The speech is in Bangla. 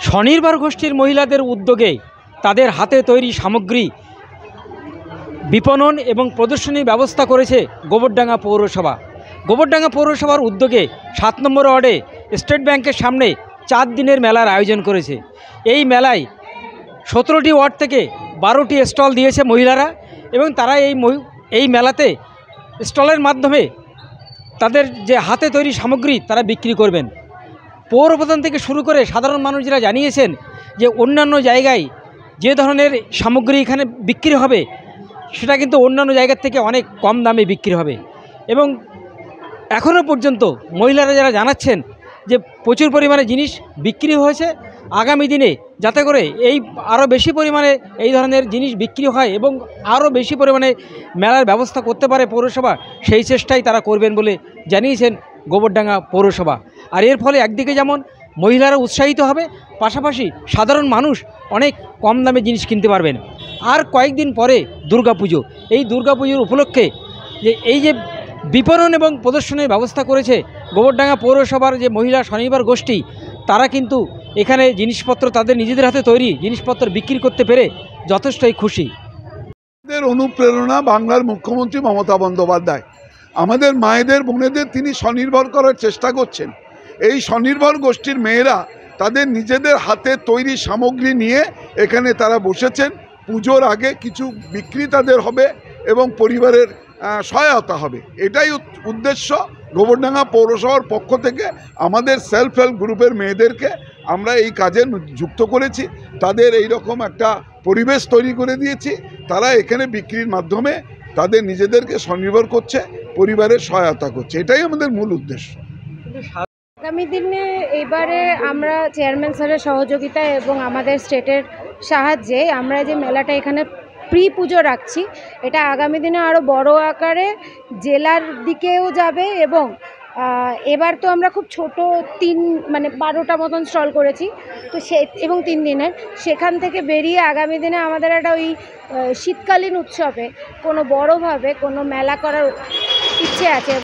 স্বনির্ভর গোষ্ঠীর মহিলাদের উদ্যোগে তাদের হাতে তৈরি সামগ্রী বিপণন এবং প্রদর্শনীর ব্যবস্থা করেছে গোবরডাঙ্গা পৌরসভা। গোবরডাঙ্গা পৌরসভার উদ্যোগে 7 নম্বর ওয়ার্ডে স্টেট ব্যাংকের সামনে 4 দিনের মেলার আয়োজন করেছে। এই মেলায় 17টি ওয়ার্ড থেকে 12টি স্টল দিয়েছে মহিলারা এবং তারা এই মেলাতে স্টলের মাধ্যমে তাদের যে হাতে তৈরি সামগ্রী তারা বিক্রি করবেন। পৌরপ্রধান থেকে শুরু করে সাধারণ মানুষরা জানিয়েছেন যে অন্যান্য জায়গায় যে ধরনের সামগ্রী এখানে বিক্রি হবে সেটা কিন্তু অন্যান্য জায়গার থেকে অনেক কম দামে বিক্রি হবে এবং এখনও পর্যন্ত মহিলারা যারা জানাচ্ছেন যে প্রচুর পরিমাণে জিনিস বিক্রি হয়েছে। আগামী দিনে যাতে করে আরও বেশি পরিমাণে এই ধরনের জিনিস বিক্রি হয় এবং আরও বেশি পরিমাণে মেলার ব্যবস্থা করতে পারে পৌরসভা, সেই চেষ্টাই তারা করবেন বলে জানিয়েছেন গোবরডাঙ্গা পৌরসভা। আর এর ফলে একদিকে যেমন মহিলারা উৎসাহিত হবে, পাশাপাশি সাধারণ মানুষ অনেক কম দামে জিনিস কিনতে পারবেন। আর কয়েকদিন পরে দুর্গাপুজো, এই দুর্গাপুজোর উপলক্ষে যে বিপণন এবং প্রদর্শনীর ব্যবস্থা করেছে গোবরডাঙ্গা পৌরসভার যে মহিলা স্বনির্ভর গোষ্ঠী, তারা কিন্তু এখানে জিনিসপত্র তাদের নিজেদের হাতে তৈরি জিনিসপত্র বিক্রি করতে পেরে যথেষ্টই খুশি। আমাদের অনুপ্রেরণা বাংলার মুখ্যমন্ত্রী মমতা বন্দ্যোপাধ্যায়। আমাদের মায়েদের বোনেদের তিনি স্বনির্ভর করার চেষ্টা করছেন। এই স্বনির্ভর গোষ্ঠীর মেয়েরা তাদের নিজেদের হাতে তৈরি সামগ্রী নিয়ে এখানে তারা বসেছেন। পুজোর আগে কিছু বিক্রি তাদের হবে এবং পরিবারের সহায়তা হবে, এটাই উদ্দেশ্য। গোবরডাঙ্গা পৌরসভার পক্ষ থেকে আমাদের সেলফ হেল্প গ্রুপের মেয়েদেরকে আমরা এই কাজে যুক্ত করেছি, তাদের এই রকম একটা পরিবেশ তৈরি করে দিয়েছি। তারা এখানে বিক্রির মাধ্যমে তাদের নিজেদেরকে স্বনির্ভর করছে, পরিবারের সহায়তা করছে, এটাই আমাদের মূল উদ্দেশ্য। আগামী দিনে এবারে আমরা চেয়ারম্যান স্যারের সহযোগিতায় এবং আমাদের স্টেটের সাহায্যে আমরা যে মেলাটা এখানে প্রি পুজো রাখছি, এটা আগামী দিনে আরও বড় আকারে জেলার দিকেও যাবে এবং এবার তো আমরা খুব ছোট 12টা মতন স্টল করেছি তো এবং 3 দিনের, সেখান থেকে বেরিয়ে আগামী দিনে আমাদের একটা ওই শীতকালীন উৎসবে কোনো বড়োভাবে কোনো মেলা করার ইচ্ছে আছে।